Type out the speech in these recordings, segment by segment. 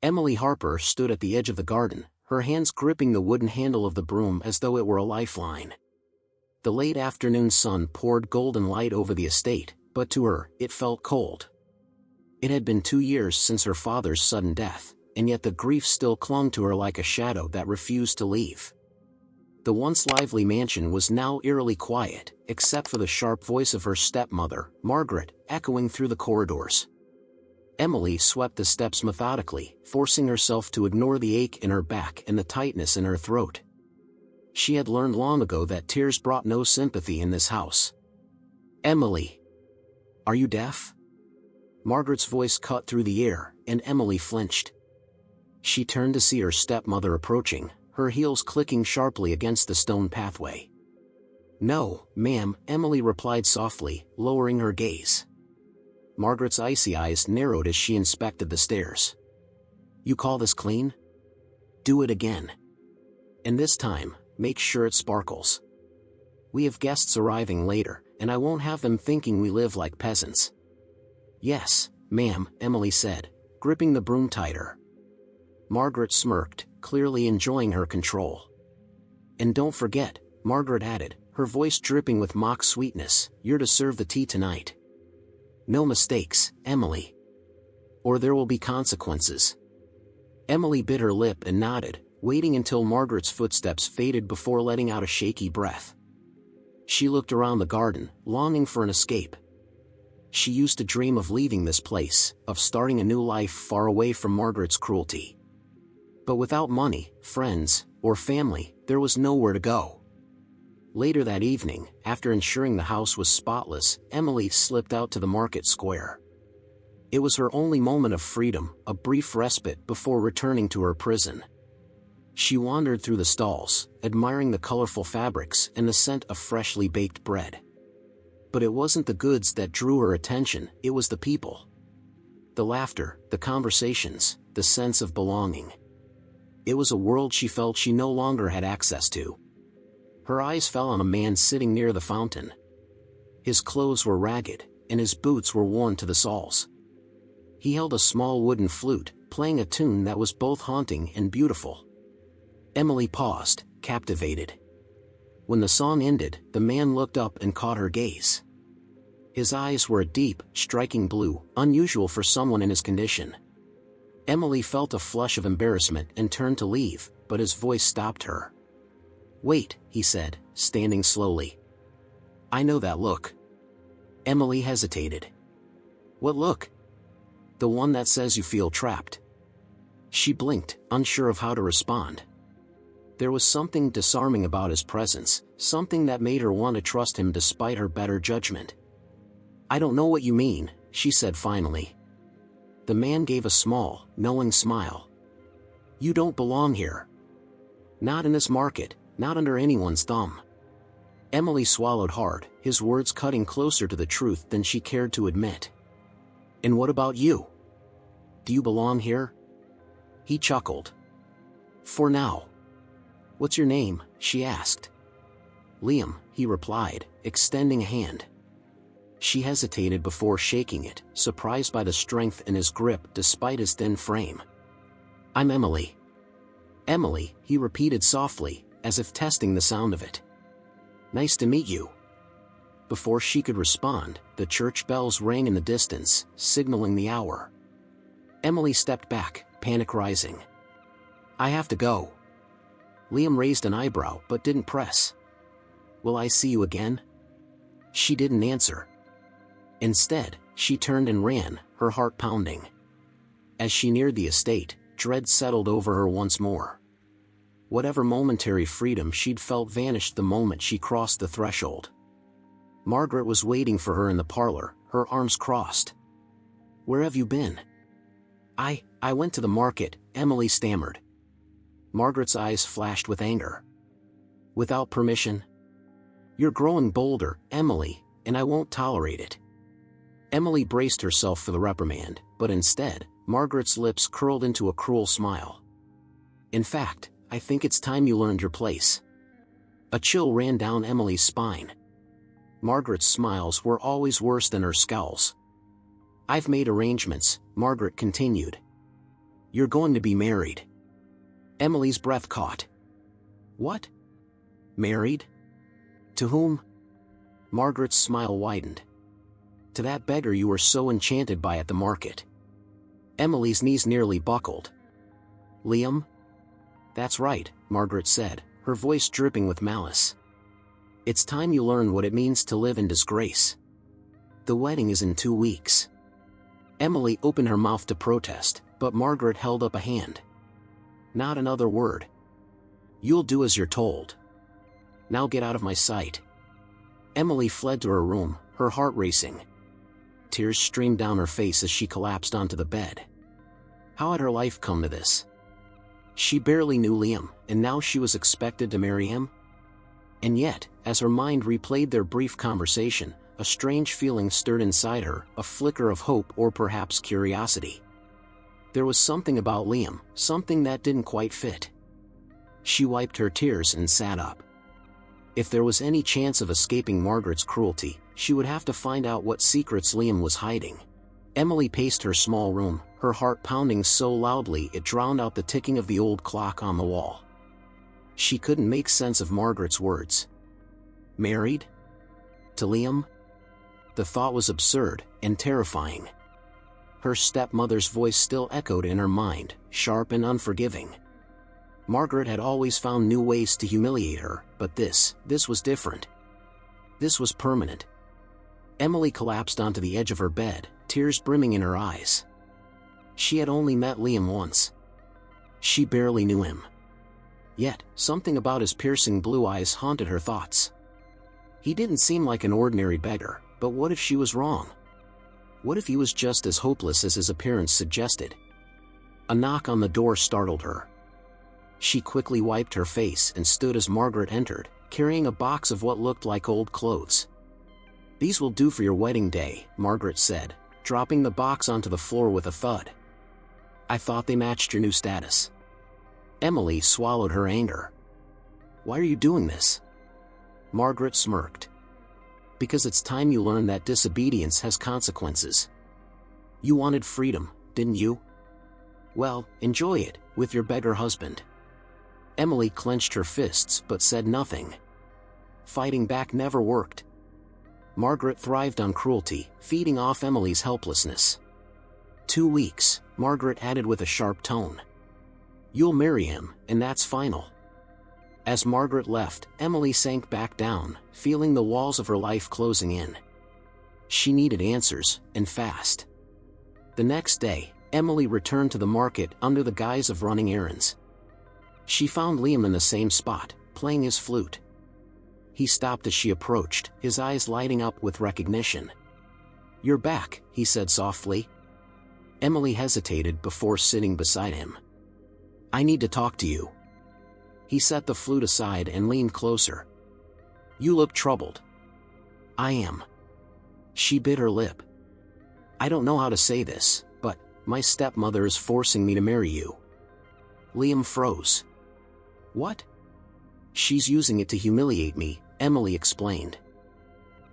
Emily Harper stood at the edge of the garden, her hands gripping the wooden handle of the broom as though it were a lifeline. The late afternoon sun poured golden light over the estate, but to her, it felt cold. It had been 2 years since her father's sudden death, and yet the grief still clung to her like a shadow that refused to leave. The once lively mansion was now eerily quiet, except for the sharp voice of her stepmother, Margaret, echoing through the corridors. Emily swept the steps methodically, forcing herself to ignore the ache in her back and the tightness in her throat. She had learned long ago that tears brought no sympathy in this house. "Emily! Are you deaf?" Margaret's voice cut through the air, and Emily flinched. She turned to see her stepmother approaching, her heels clicking sharply against the stone pathway. "No, ma'am," Emily replied softly, lowering her gaze. Margaret's icy eyes narrowed as she inspected the stairs. "You call this clean? Do it again. And this time, make sure it sparkles. We have guests arriving later, and I won't have them thinking we live like peasants." "Yes, ma'am," Emily said, gripping the broom tighter. Margaret smirked, clearly enjoying her control. "And don't forget," Margaret added, her voice dripping with mock sweetness, "you're to serve the tea tonight. No mistakes, Emily. Or there will be consequences." Emily bit her lip and nodded, waiting until Margaret's footsteps faded before letting out a shaky breath. She looked around the garden, longing for an escape. She used to dream of leaving this place, of starting a new life far away from Margaret's cruelty. But without money, friends, or family, there was nowhere to go. Later that evening, after ensuring the house was spotless, Emily slipped out to the market square. It was her only moment of freedom, a brief respite before returning to her prison. She wandered through the stalls, admiring the colorful fabrics and the scent of freshly baked bread. But it wasn't the goods that drew her attention, it was the people. The laughter, the conversations, the sense of belonging. It was a world she felt she no longer had access to. Her eyes fell on a man sitting near the fountain. His clothes were ragged, and his boots were worn to the soles. He held a small wooden flute, playing a tune that was both haunting and beautiful. Emily paused, captivated. When the song ended, the man looked up and caught her gaze. His eyes were a deep, striking blue, unusual for someone in his condition. Emily felt a flush of embarrassment and turned to leave, but his voice stopped her. "Wait," he said, standing slowly. "I know that look." Emily hesitated. "What look?" "The one that says you feel trapped." She blinked, unsure of how to respond. There was something disarming about his presence, something that made her want to trust him despite her better judgment. "I don't know what you mean," she said finally. The man gave a small, knowing smile. "You don't belong here. Not in this market, not under anyone's thumb." Emily swallowed hard, his words cutting closer to the truth than she cared to admit. "And what about you? Do you belong here?" He chuckled. "For now." "What's your name?" she asked. "Liam," he replied, extending a hand. She hesitated before shaking it, surprised by the strength in his grip despite his thin frame. "I'm Emily." "Emily," he repeated softly, as if testing the sound of it. "Nice to meet you." Before she could respond, the church bells rang in the distance, signaling the hour. Emily stepped back, panic rising. "I have to go." Liam raised an eyebrow but didn't press. "Will I see you again?" She didn't answer. Instead, she turned and ran, her heart pounding. As she neared the estate, dread settled over her once more. Whatever momentary freedom she'd felt vanished the moment she crossed the threshold. Margaret was waiting for her in the parlor, her arms crossed. "Where have you been?" I went to the market," Emily stammered. Margaret's eyes flashed with anger. "Without permission? You're growing bolder, Emily, and I won't tolerate it." Emily braced herself for the reprimand, but instead, Margaret's lips curled into a cruel smile. "In fact, I think it's time you learned your place." A chill ran down Emily's spine. Margaret's smiles were always worse than her scowls. "I've made arrangements," Margaret continued. You're going to be married. Emily's breath caught. What? Married? To whom? Margaret's smile widened. To that beggar you were so enchanted by at the market. Emily's knees nearly buckled. Liam? That's right, Margaret said, her voice dripping with malice. It's time you learn what it means to live in disgrace. The wedding is in 2 weeks. Emily opened her mouth to protest, but Margaret held up a hand. Not another word. You'll do as you're told. Now get out of my sight. Emily fled to her room, her heart racing. Tears streamed down her face as she collapsed onto the bed. How had her life come to this? She barely knew Liam, and now she was expected to marry him? And yet, as her mind replayed their brief conversation, a strange feeling stirred inside her, a flicker of hope or perhaps curiosity. There was something about Liam, something that didn't quite fit. She wiped her tears and sat up. If there was any chance of escaping Margaret's cruelty, she would have to find out what secrets Liam was hiding. Emily paced her small room, her heart pounding so loudly it drowned out the ticking of the old clock on the wall. She couldn't make sense of Margaret's words. Married? To Liam? The thought was absurd and terrifying. Her stepmother's voice still echoed in her mind, sharp and unforgiving. Margaret had always found new ways to humiliate her, but this was different. This was permanent. Emily collapsed onto the edge of her bed, tears brimming in her eyes. She had only met Liam once. She barely knew him. Yet, something about his piercing blue eyes haunted her thoughts. He didn't seem like an ordinary beggar, but what if she was wrong? What if he was just as hopeless as his appearance suggested? A knock on the door startled her. She quickly wiped her face and stood as Margaret entered, carrying a box of what looked like old clothes. These will do for your wedding day, Margaret said, dropping the box onto the floor with a thud. I thought they matched your new status. Emily swallowed her anger. Why are you doing this? Margaret smirked. Because it's time you learn that disobedience has consequences. You wanted freedom, didn't you? Well, enjoy it, with your beggar husband. Emily clenched her fists but said nothing. Fighting back never worked. Margaret thrived on cruelty, feeding off Emily's helplessness. 2 weeks, Margaret added with a sharp tone. You'll marry him, and that's final. As Margaret left, Emily sank back down, feeling the walls of her life closing in. She needed answers, and fast. The next day, Emily returned to the market under the guise of running errands. She found Liam in the same spot, playing his flute. He stopped as she approached, his eyes lighting up with recognition. You're back, he said softly. Emily hesitated before sitting beside him. I need to talk to you. He set the flute aside and leaned closer. You look troubled. I am. She bit her lip. I don't know how to say this, but my stepmother is forcing me to marry you. Liam froze. What? She's using it to humiliate me, Emily explained.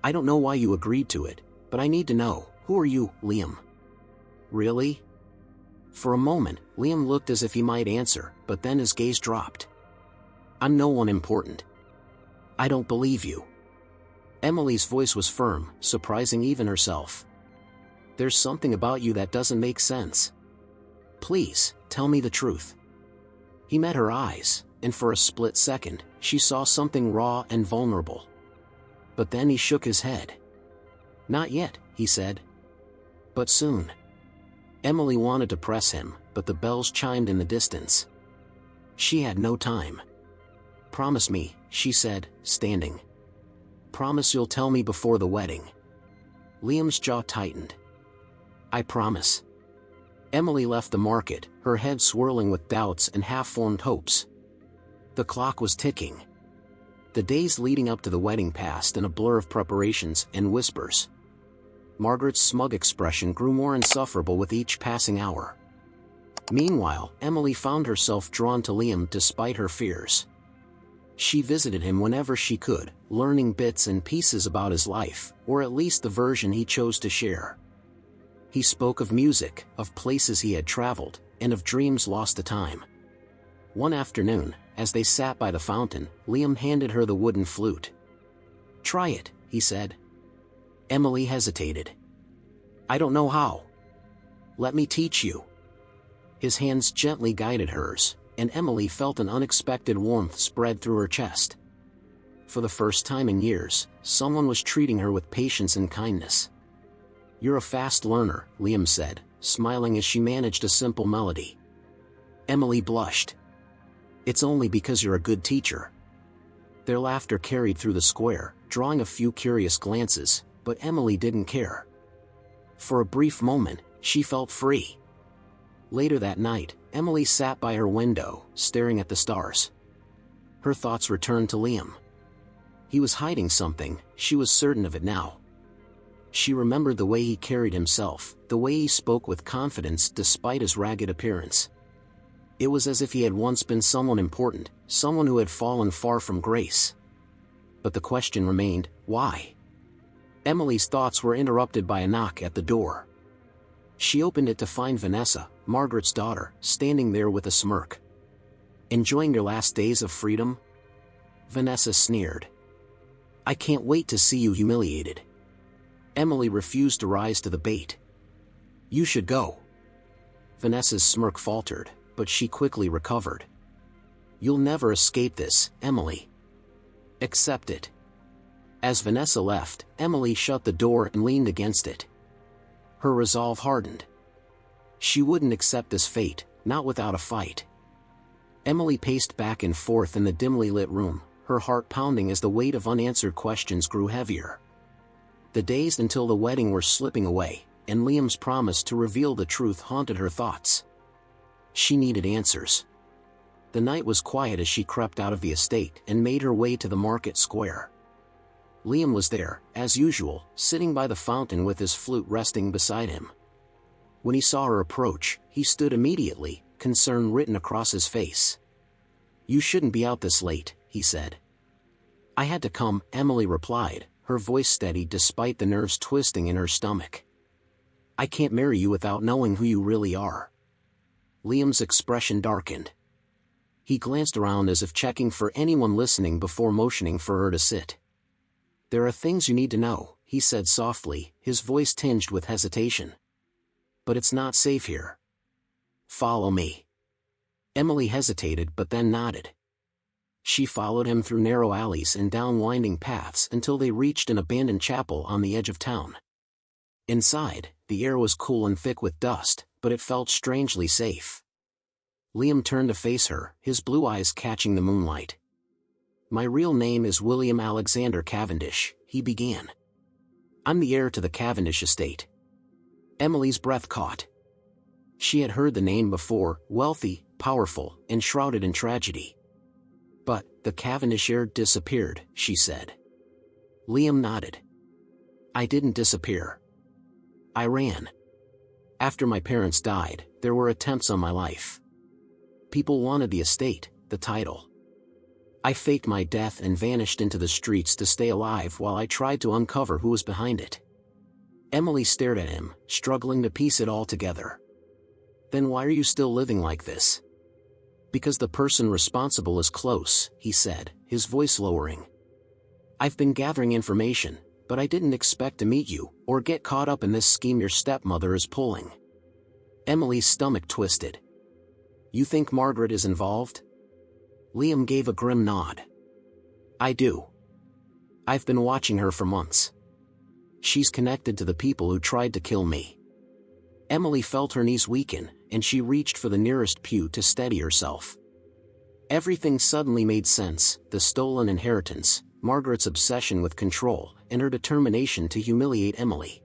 I don't know why you agreed to it, but I need to know, who are you, Liam? Really? For a moment, Liam looked as if he might answer, but then his gaze dropped. I'm no one important. I don't believe you. Emily's voice was firm, surprising even herself. There's something about you that doesn't make sense. Please, tell me the truth. He met her eyes, and for a split second, she saw something raw and vulnerable. But then he shook his head. Not yet, he said. But soon. Emily wanted to press him, but the bells chimed in the distance. She had no time. Promise me, she said, standing. Promise you'll tell me before the wedding. Liam's jaw tightened. I promise. Emily left the market, her head swirling with doubts and half-formed hopes. The clock was ticking. The days leading up to the wedding passed in a blur of preparations and whispers. Margaret's smug expression grew more insufferable with each passing hour. Meanwhile, Emily found herself drawn to Liam despite her fears. She visited him whenever she could, learning bits and pieces about his life, or at least the version he chose to share. He spoke of music, of places he had traveled, and of dreams lost to time. One afternoon, as they sat by the fountain, Liam handed her the wooden flute. "Try it," he said. Emily hesitated. "I don't know how." "Let me teach you." His hands gently guided hers, and Emily felt an unexpected warmth spread through her chest. For the first time in years, someone was treating her with patience and kindness. "You're a fast learner," Liam said, smiling as she managed a simple melody. Emily blushed. "It's only because you're a good teacher." Their laughter carried through the square, drawing a few curious glances, but Emily didn't care. For a brief moment, she felt free. Later that night, Emily sat by her window, staring at the stars. Her thoughts returned to Liam. He was hiding something, she was certain of it now. She remembered the way he carried himself, the way he spoke with confidence despite his ragged appearance. It was as if he had once been someone important, someone who had fallen far from grace. But the question remained, why? Emily's thoughts were interrupted by a knock at the door. She opened it to find Vanessa, Margaret's daughter, standing there with a smirk. "Enjoying your last days of freedom?" Vanessa sneered. "I can't wait to see you humiliated." Emily refused to rise to the bait. "You should go." Vanessa's smirk faltered, but she quickly recovered. "You'll never escape this, Emily. Accept it." As Vanessa left, Emily shut the door and leaned against it. Her resolve hardened. She wouldn't accept this fate, not without a fight. Emily paced back and forth in the dimly lit room, her heart pounding as the weight of unanswered questions grew heavier. The days until the wedding were slipping away, and Liam's promise to reveal the truth haunted her thoughts. She needed answers. The night was quiet as she crept out of the estate and made her way to the market square. Liam was there, as usual, sitting by the fountain with his flute resting beside him. When he saw her approach, he stood immediately, concern written across his face. "You shouldn't be out this late," he said. "I had to come," Emily replied, her voice steady despite the nerves twisting in her stomach. "I can't marry you without knowing who you really are." Liam's expression darkened. He glanced around as if checking for anyone listening before motioning for her to sit. "There are things you need to know," he said softly, his voice tinged with hesitation. "But it's not safe here. Follow me." Emily hesitated but then nodded. She followed him through narrow alleys and down winding paths until they reached an abandoned chapel on the edge of town. Inside, the air was cool and thick with dust, but it felt strangely safe. Liam turned to face her, his blue eyes catching the moonlight. "My real name is William Alexander Cavendish," he began. "I'm the heir to the Cavendish estate." Emily's breath caught. She had heard the name before, wealthy, powerful, and shrouded in tragedy. "But, the Cavendish heir disappeared," she said. Liam nodded. "I didn't disappear. I ran. After my parents died, there were attempts on my life. People wanted the estate, the title. I faked my death and vanished into the streets to stay alive while I tried to uncover who was behind it." Emily stared at him, struggling to piece it all together. "Then why are you still living like this?" "Because the person responsible is close," he said, his voice lowering. "I've been gathering information, but I didn't expect to meet you, or get caught up in this scheme your stepmother is pulling." Emily's stomach twisted. "You think Margaret is involved?" Liam gave a grim nod. "I do. I've been watching her for months. She's connected to the people who tried to kill me." Emily felt her knees weaken, and she reached for the nearest pew to steady herself. Everything suddenly made sense: the stolen inheritance, Margaret's obsession with control, and her determination to humiliate Emily.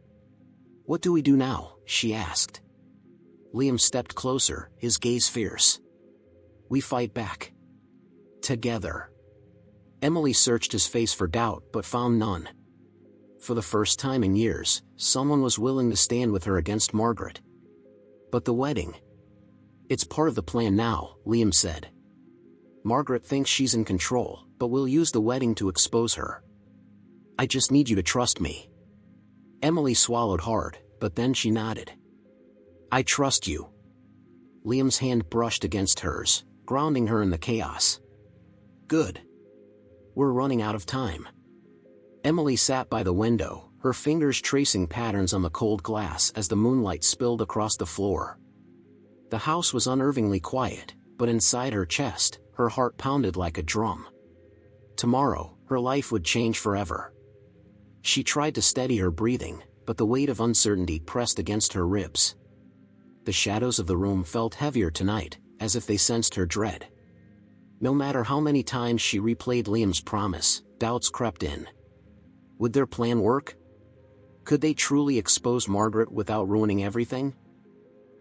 "What do we do now?" she asked. Liam stepped closer, his gaze fierce. "We fight back. Together." Emily searched his face for doubt but found none. For the first time in years, someone was willing to stand with her against Margaret. "But the wedding?" "It's part of the plan now," Liam said. "Margaret thinks she's in control, but we'll use the wedding to expose her. I just need you to trust me." Emily swallowed hard, but then she nodded. "I trust you." Liam's hand brushed against hers, grounding her in the chaos. Good. We're running out of time. Emily sat by the window, her fingers tracing patterns on the cold glass as the moonlight spilled across the floor. The house was unnervingly quiet, but inside her chest, her heart pounded like a drum. Tomorrow, her life would change forever. She tried to steady her breathing, but the weight of uncertainty pressed against her ribs. The shadows of the room felt heavier tonight, as if they sensed her dread. No matter how many times she replayed Liam's promise, doubts crept in. Would their plan work? Could they truly expose Margaret without ruining everything?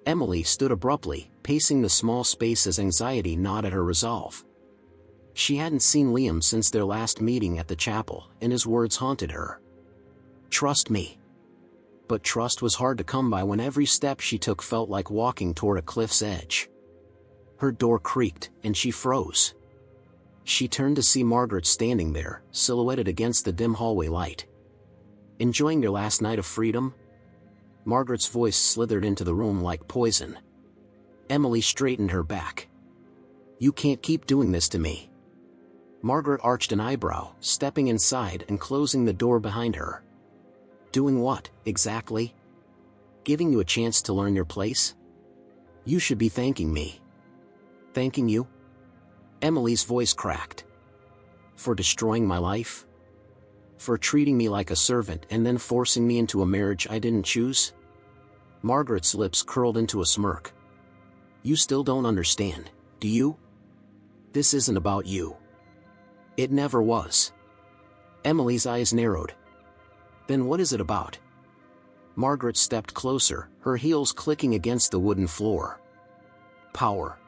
Emily stood abruptly, pacing the small space as anxiety gnawed at her resolve. She hadn't seen Liam since their last meeting at the chapel, and his words haunted her. Trust me. But trust was hard to come by when every step she took felt like walking toward a cliff's edge. Her door creaked, and she froze. She turned to see Margaret standing there, silhouetted against the dim hallway light. Enjoying your last night of freedom? Margaret's voice slithered into the room like poison. Emily straightened her back. You can't keep doing this to me. Margaret arched an eyebrow, stepping inside and closing the door behind her. Doing what, exactly? Giving you a chance to learn your place? You should be thanking me. Thanking you? Emily's voice cracked. For destroying my life? For treating me like a servant and then forcing me into a marriage I didn't choose? Margaret's lips curled into a smirk. You still don't understand, do you? This isn't about you. It never was. Emily's eyes narrowed. Then what is it about? Margaret stepped closer, her heels clicking against the wooden floor. Power.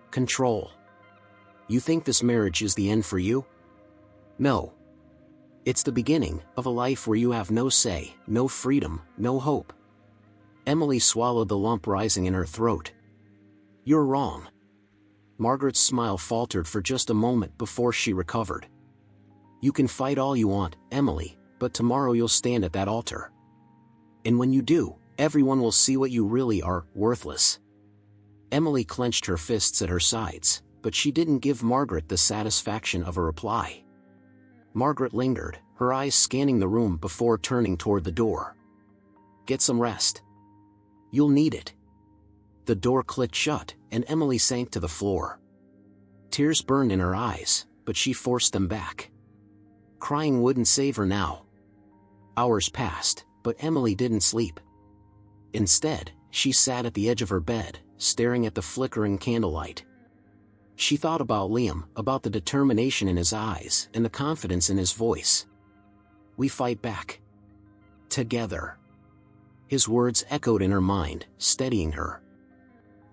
Control. You think this marriage is the end for you? No. It's the beginning of a life where you have no say, no freedom, no hope. Emily swallowed the lump rising in her throat. You're wrong. Margaret's smile faltered for just a moment before she recovered. You can fight all you want, Emily, but tomorrow you'll stand at that altar. And when you do, everyone will see what you really are, worthless. Emily clenched her fists at her sides, but she didn't give Margaret the satisfaction of a reply. Margaret lingered, her eyes scanning the room before turning toward the door. Get some rest. You'll need it. The door clicked shut, and Emily sank to the floor. Tears burned in her eyes, but she forced them back. Crying wouldn't save her now. Hours passed, but Emily didn't sleep. Instead, she sat at the edge of her bed, staring at the flickering candlelight. She thought about Liam, about the determination in his eyes and the confidence in his voice. We fight back. Together. His words echoed in her mind, steadying her.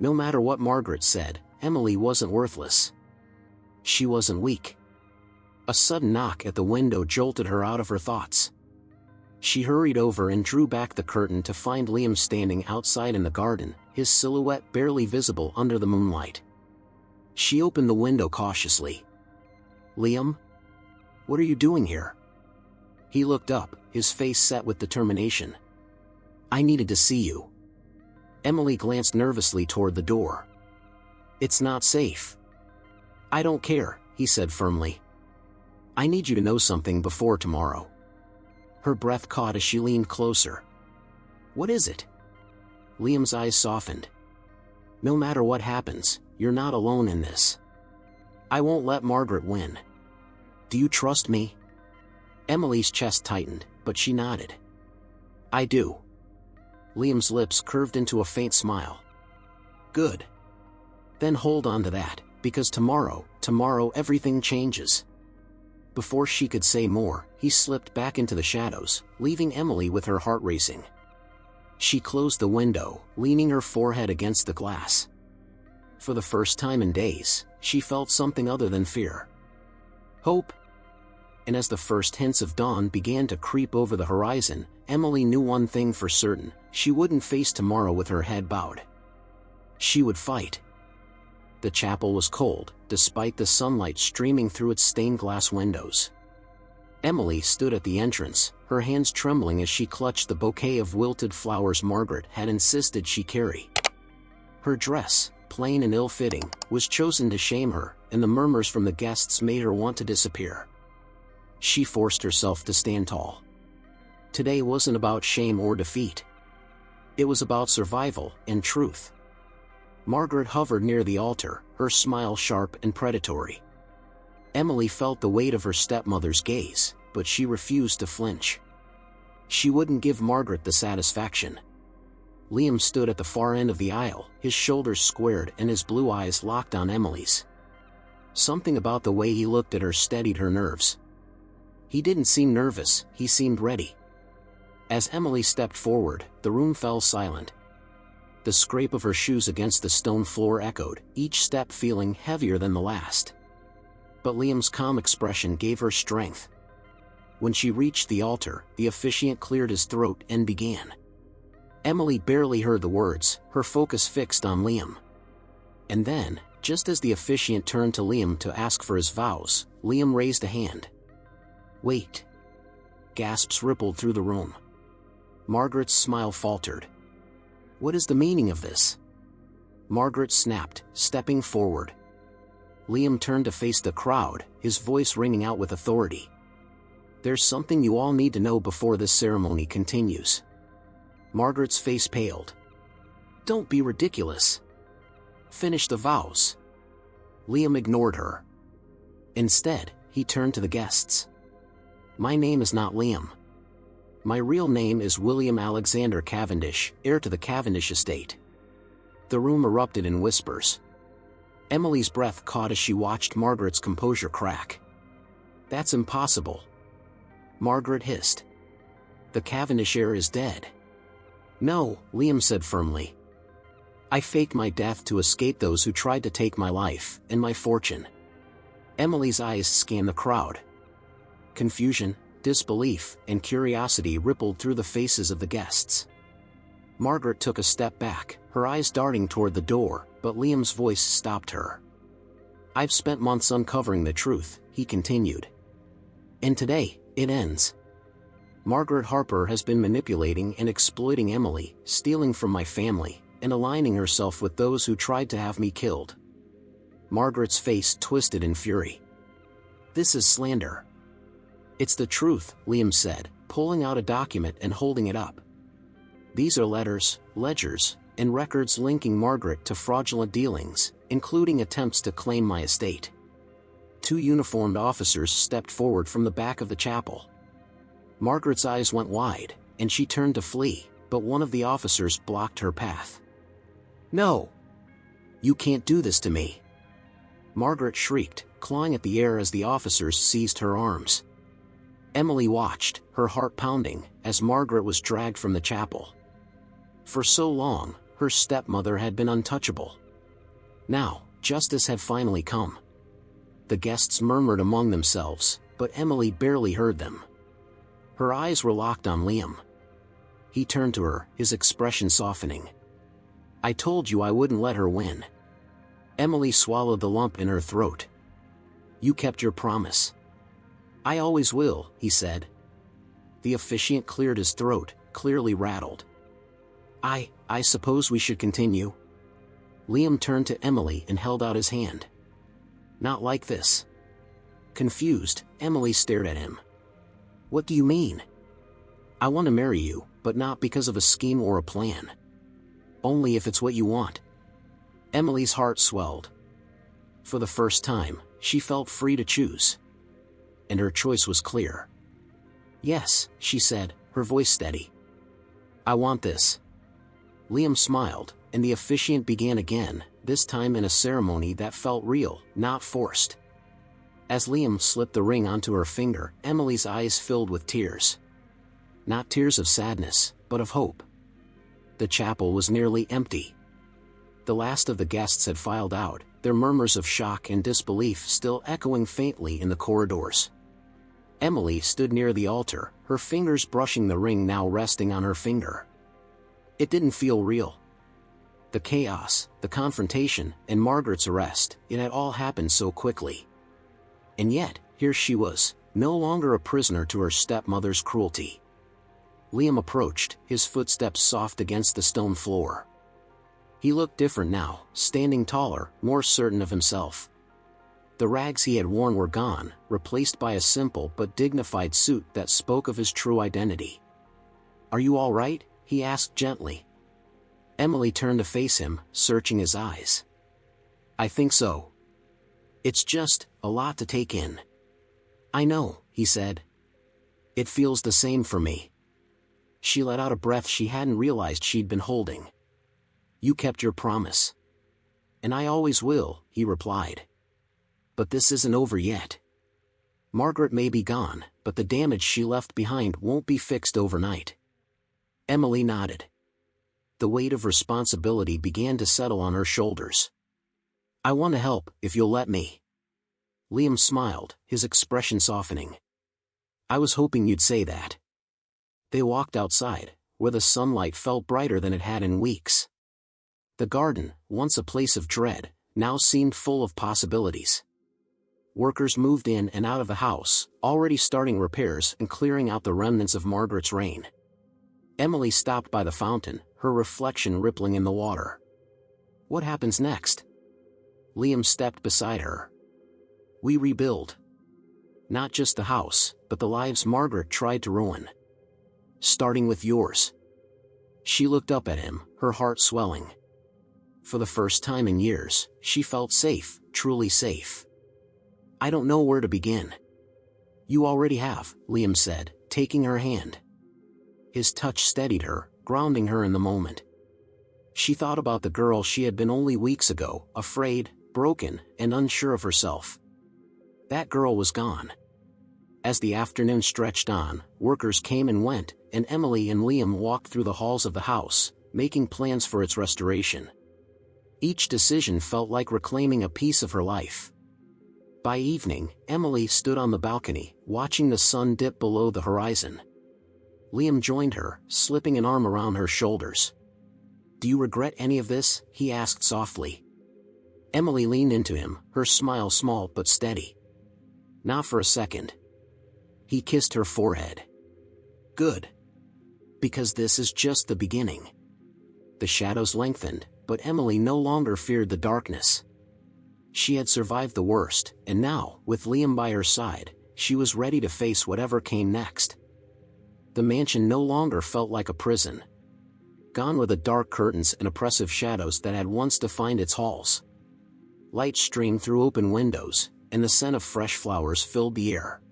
No matter what Margaret said, Emily wasn't worthless. She wasn't weak. A sudden knock at the window jolted her out of her thoughts. She hurried over and drew back the curtain to find Liam standing outside in the garden, his silhouette barely visible under the moonlight. She opened the window cautiously. Liam? What are you doing here? He looked up, his face set with determination. I needed to see you. Emily glanced nervously toward the door. It's not safe. I don't care, he said firmly. I need you to know something before tomorrow. Her breath caught as she leaned closer. What is it? Liam's eyes softened. No matter what happens, you're not alone in this. I won't let Margaret win. Do you trust me? Emily's chest tightened, but she nodded. I do. Liam's lips curved into a faint smile. Good. Then hold on to that, because tomorrow everything changes. Before she could say more, he slipped back into the shadows, leaving Emily with her heart racing. She closed the window, leaning her forehead against the glass. For the first time in days, she felt something other than fear. Hope. And as the first hints of dawn began to creep over the horizon, Emily knew one thing for certain: she wouldn't face tomorrow with her head bowed. She would fight. The chapel was cold, despite the sunlight streaming through its stained glass windows. Emily stood at the entrance, her hands trembling as she clutched the bouquet of wilted flowers Margaret had insisted she carry. Her dress, plain and ill-fitting, was chosen to shame her, and the murmurs from the guests made her want to disappear. She forced herself to stand tall. Today wasn't about shame or defeat. It was about survival and truth. Margaret hovered near the altar, her smile sharp and predatory. Emily felt the weight of her stepmother's gaze, but she refused to flinch. She wouldn't give Margaret the satisfaction. Liam stood at the far end of the aisle, his shoulders squared and his blue eyes locked on Emily's. Something about the way he looked at her steadied her nerves. He didn't seem nervous, he seemed ready. As Emily stepped forward, the room fell silent. The scrape of her shoes against the stone floor echoed, each step feeling heavier than the last. But Liam's calm expression gave her strength. When she reached the altar, the officiant cleared his throat and began. Emily barely heard the words, her focus fixed on Liam. And then, just as the officiant turned to Liam to ask for his vows, Liam raised a hand. "Wait." Gasps rippled through the room. Margaret's smile faltered. "What is the meaning of this?" Margaret snapped, stepping forward. Liam turned to face the crowd, his voice ringing out with authority. "There's something you all need to know before this ceremony continues." Margaret's face paled. "Don't be ridiculous. Finish the vows." Liam ignored her. Instead, he turned to the guests. "My name is not Liam. My real name is William Alexander Cavendish, heir to the Cavendish estate." The room erupted in whispers. Emily's breath caught as she watched Margaret's composure crack. "That's impossible," Margaret hissed. "The Cavendish heir is dead." "No," Liam said firmly. "I faked my death to escape those who tried to take my life and my fortune." Emily's eyes scanned the crowd. Confusion, disbelief, and curiosity rippled through the faces of the guests. Margaret took a step back, her eyes darting toward the door, but Liam's voice stopped her. "I've spent months uncovering the truth," he continued. "And today, it ends. Margaret Harper has been manipulating and exploiting Emily, stealing from my family, and aligning herself with those who tried to have me killed." Margaret's face twisted in fury. "This is slander." "It's the truth," Liam said, pulling out a document and holding it up. "These are letters, ledgers, and records linking Margaret to fraudulent dealings, including attempts to claim my estate." Two uniformed officers stepped forward from the back of the chapel. Margaret's eyes went wide, and she turned to flee, but one of the officers blocked her path. "No! You can't do this to me!" Margaret shrieked, clawing at the air as the officers seized her arms. Emily watched, her heart pounding, as Margaret was dragged from the chapel. For so long, her stepmother had been untouchable. Now, justice had finally come. The guests murmured among themselves, but Emily barely heard them. Her eyes were locked on Liam. He turned to her, his expression softening. "I told you I wouldn't let her win." Emily swallowed the lump in her throat. "You kept your promise." "I always will," he said. The officiant cleared his throat, clearly rattled. I suppose we should continue." Liam turned to Emily and held out his hand. "Not like this." Confused, Emily stared at him. "What do you mean?" "I want to marry you, but not because of a scheme or a plan. Only if it's what you want." Emily's heart swelled. For the first time, she felt free to choose. And her choice was clear. "Yes," she said, her voice steady. "I want this." Liam smiled, and the officiant began again, this time in a ceremony that felt real, not forced. As Liam slipped the ring onto her finger, Emily's eyes filled with tears. Not tears of sadness, but of hope. The chapel was nearly empty. The last of the guests had filed out, their murmurs of shock and disbelief still echoing faintly in the corridors. Emily stood near the altar, her fingers brushing the ring now resting on her finger. It didn't feel real. The chaos, the confrontation, and Margaret's arrest, it had all happened so quickly. And yet, here she was, no longer a prisoner to her stepmother's cruelty. Liam approached, his footsteps soft against the stone floor. He looked different now, standing taller, more certain of himself. The rags he had worn were gone, replaced by a simple but dignified suit that spoke of his true identity. "Are you all right?" he asked gently. Emily turned to face him, searching his eyes. "I think so. It's just a lot to take in." "I know," he said. "It feels the same for me." She let out a breath she hadn't realized she'd been holding. "You kept your promise." "And I always will," he replied. "But this isn't over yet. Margaret may be gone, but the damage she left behind won't be fixed overnight." Emily nodded. The weight of responsibility began to settle on her shoulders. "I want to help, if you'll let me." Liam smiled, his expression softening. "I was hoping you'd say that." They walked outside, where the sunlight felt brighter than it had in weeks. The garden, once a place of dread, now seemed full of possibilities. Workers moved in and out of the house, already starting repairs and clearing out the remnants of Margaret's reign. Emily stopped by the fountain, her reflection rippling in the water. "What happens next?" Liam stepped beside her. "We rebuild. Not just the house, but the lives Margaret tried to ruin. Starting with yours." She looked up at him, her heart swelling. For the first time in years, she felt safe, truly safe. "I don't know where to begin." "You already have," Liam said, taking her hand. His touch steadied her, grounding her in the moment. She thought about the girl she had been only weeks ago, afraid, broken, and unsure of herself. That girl was gone. As the afternoon stretched on, workers came and went, and Emily and Liam walked through the halls of the house, making plans for its restoration. Each decision felt like reclaiming a piece of her life. By evening, Emily stood on the balcony, watching the sun dip below the horizon. Liam joined her, slipping an arm around her shoulders. "Do you regret any of this?" he asked softly. Emily leaned into him, her smile small but steady. "Not for a second." He kissed her forehead. "Good. Because this is just the beginning." The shadows lengthened, but Emily no longer feared the darkness. She had survived the worst, and now, with Liam by her side, she was ready to face whatever came next. The mansion no longer felt like a prison. Gone were the dark curtains and oppressive shadows that had once defined its halls. Light streamed through open windows, and the scent of fresh flowers filled the air.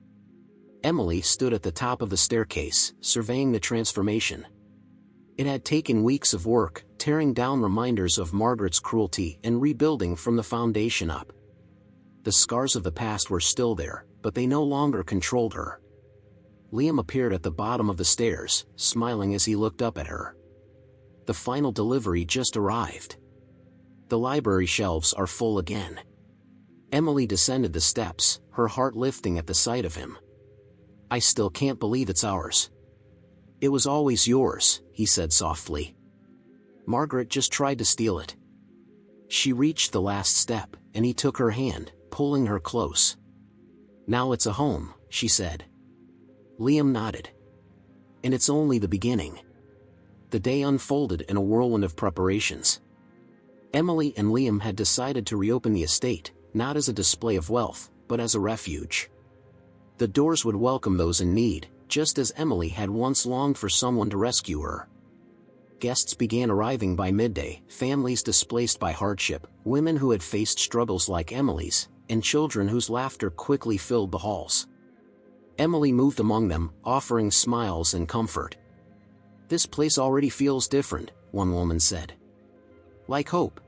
Emily stood at the top of the staircase, surveying the transformation. It had taken weeks of work, tearing down reminders of Margaret's cruelty and rebuilding from the foundation up. The scars of the past were still there, but they no longer controlled her. Liam appeared at the bottom of the stairs, smiling as he looked up at her. "The final delivery just arrived. The library shelves are full again." Emily descended the steps, her heart lifting at the sight of him. "I still can't believe it's ours." "It was always yours," he said softly. "Margaret just tried to steal it." She reached the last step, and he took her hand, pulling her close. "Now it's a home," she said. Liam nodded. "And it's only the beginning." The day unfolded in a whirlwind of preparations. Emily and Liam had decided to reopen the estate, not as a display of wealth, but as a refuge. The doors would welcome those in need, just as Emily had once longed for someone to rescue her. Guests began arriving by midday, families displaced by hardship, women who had faced struggles like Emily's, and children whose laughter quickly filled the halls. Emily moved among them, offering smiles and comfort. "This place already feels different," one woman said. "Like hope."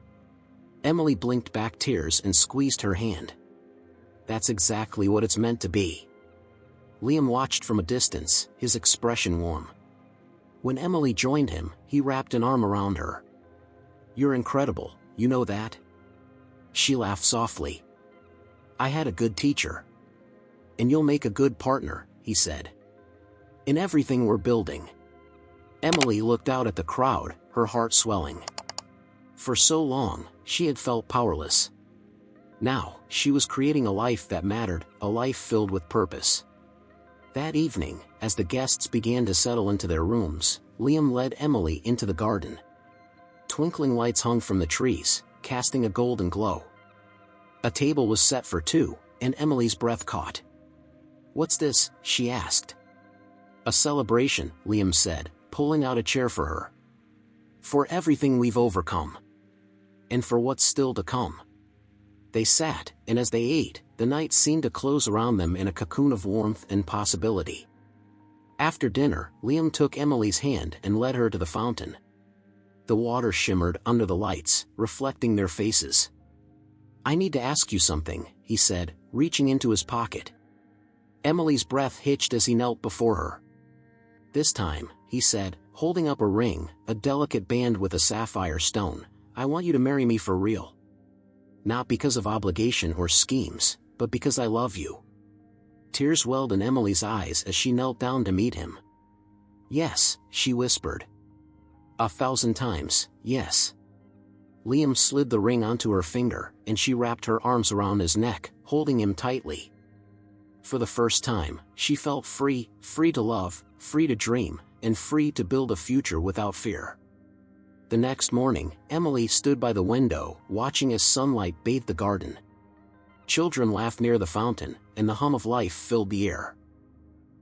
Emily blinked back tears and squeezed her hand. "That's exactly what it's meant to be." Liam watched from a distance, his expression warm. When Emily joined him, he wrapped an arm around her. "You're incredible, you know that?" She laughed softly. "I had a good teacher." "And you'll make a good partner," he said. "In everything we're building." Emily looked out at the crowd, her heart swelling. For so long, she had felt powerless. Now, she was creating a life that mattered, a life filled with purpose. That evening, as the guests began to settle into their rooms, Liam led Emily into the garden. Twinkling lights hung from the trees, casting a golden glow. A table was set for two, and Emily's breath caught. "What's this?" she asked. "A celebration," Liam said, pulling out a chair for her. "For everything we've overcome. And for what's still to come." They sat, and as they ate, the night seemed to close around them in a cocoon of warmth and possibility. After dinner, Liam took Emily's hand and led her to the fountain. The water shimmered under the lights, reflecting their faces. "I need to ask you something," he said, reaching into his pocket. Emily's breath hitched as he knelt before her. "This time," he said, holding up a ring, a delicate band with a sapphire stone, "I want you to marry me for real. Not because of obligation or schemes, but because I love you." Tears welled in Emily's eyes as she knelt down to meet him. "Yes," she whispered. "1,000 times, yes." Liam slid the ring onto her finger, and she wrapped her arms around his neck, holding him tightly. For the first time, she felt free, free to love, free to dream, and free to build a future without fear. The next morning, Emily stood by the window, watching as sunlight bathed the garden. Children laughed near the fountain, and the hum of life filled the air.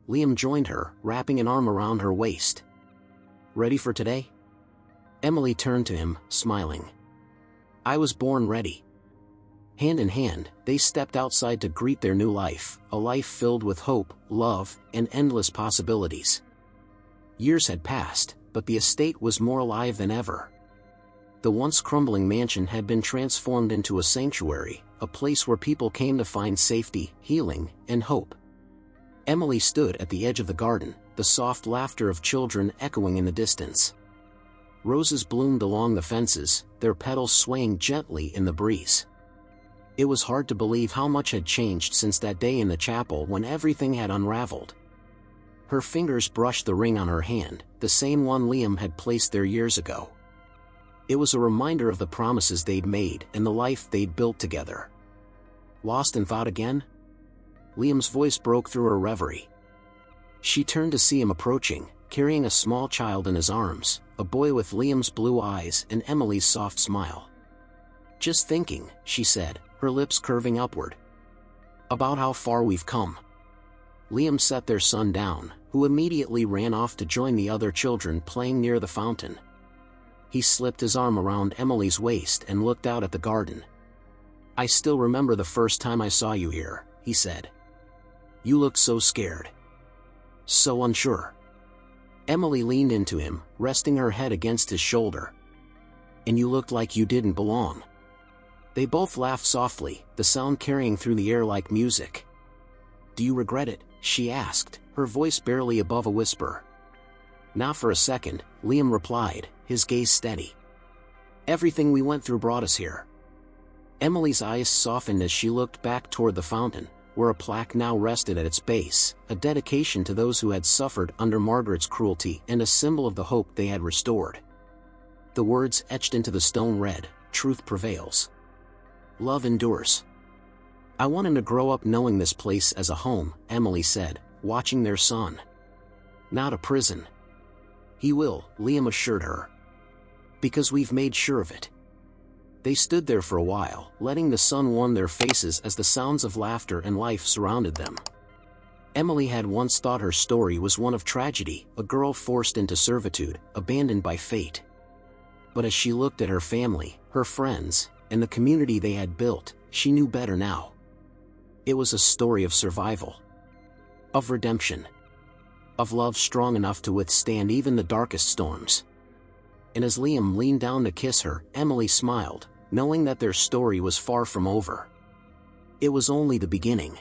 Liam joined her, wrapping an arm around her waist. "Ready for today?" Emily turned to him, smiling. "I was born ready." Hand in hand, they stepped outside to greet their new life, a life filled with hope, love, and endless possibilities. Years had passed, but the estate was more alive than ever. The once crumbling mansion had been transformed into a sanctuary, a place where people came to find safety, healing, and hope. Emily stood at the edge of the garden, the soft laughter of children echoing in the distance. Roses bloomed along the fences, their petals swaying gently in the breeze. It was hard to believe how much had changed since that day in the chapel when everything had unraveled. Her fingers brushed the ring on her hand, the same one Liam had placed there years ago. It was a reminder of the promises they'd made and the life they'd built together. "Lost in thought again?" Liam's voice broke through her reverie. She turned to see him approaching, carrying a small child in his arms, a boy with Liam's blue eyes and Emily's soft smile. "Just thinking," she said, her lips curving upward. "About how far we've come." Liam set their son down, who immediately ran off to join the other children playing near the fountain. He slipped his arm around Emily's waist and looked out at the garden. "I still remember the first time I saw you here," he said. "You looked so scared. So unsure." Emily leaned into him, resting her head against his shoulder. "And you looked like you didn't belong." They both laughed softly, the sound carrying through the air like music. "Do you regret it?" she asked, her voice barely above a whisper. "Not for a second," Liam replied, his gaze steady. "Everything we went through brought us here." Emily's eyes softened as she looked back toward the fountain, where a plaque now rested at its base, a dedication to those who had suffered under Margaret's cruelty and a symbol of the hope they had restored. The words etched into the stone read, "Truth prevails. Love endures." "I want him to grow up knowing this place as a home," Emily said, watching their son. "Not a prison." "He will," Liam assured her. "Because we've made sure of it." They stood there for a while, letting the sun warm their faces as the sounds of laughter and life surrounded them. Emily had once thought her story was one of tragedy, a girl forced into servitude, abandoned by fate. But as she looked at her family, her friends, and the community they had built, she knew better now. It was a story of survival. Of redemption. Of love strong enough to withstand even the darkest storms. And as Liam leaned down to kiss her, Emily smiled, knowing that their story was far from over. It was only the beginning.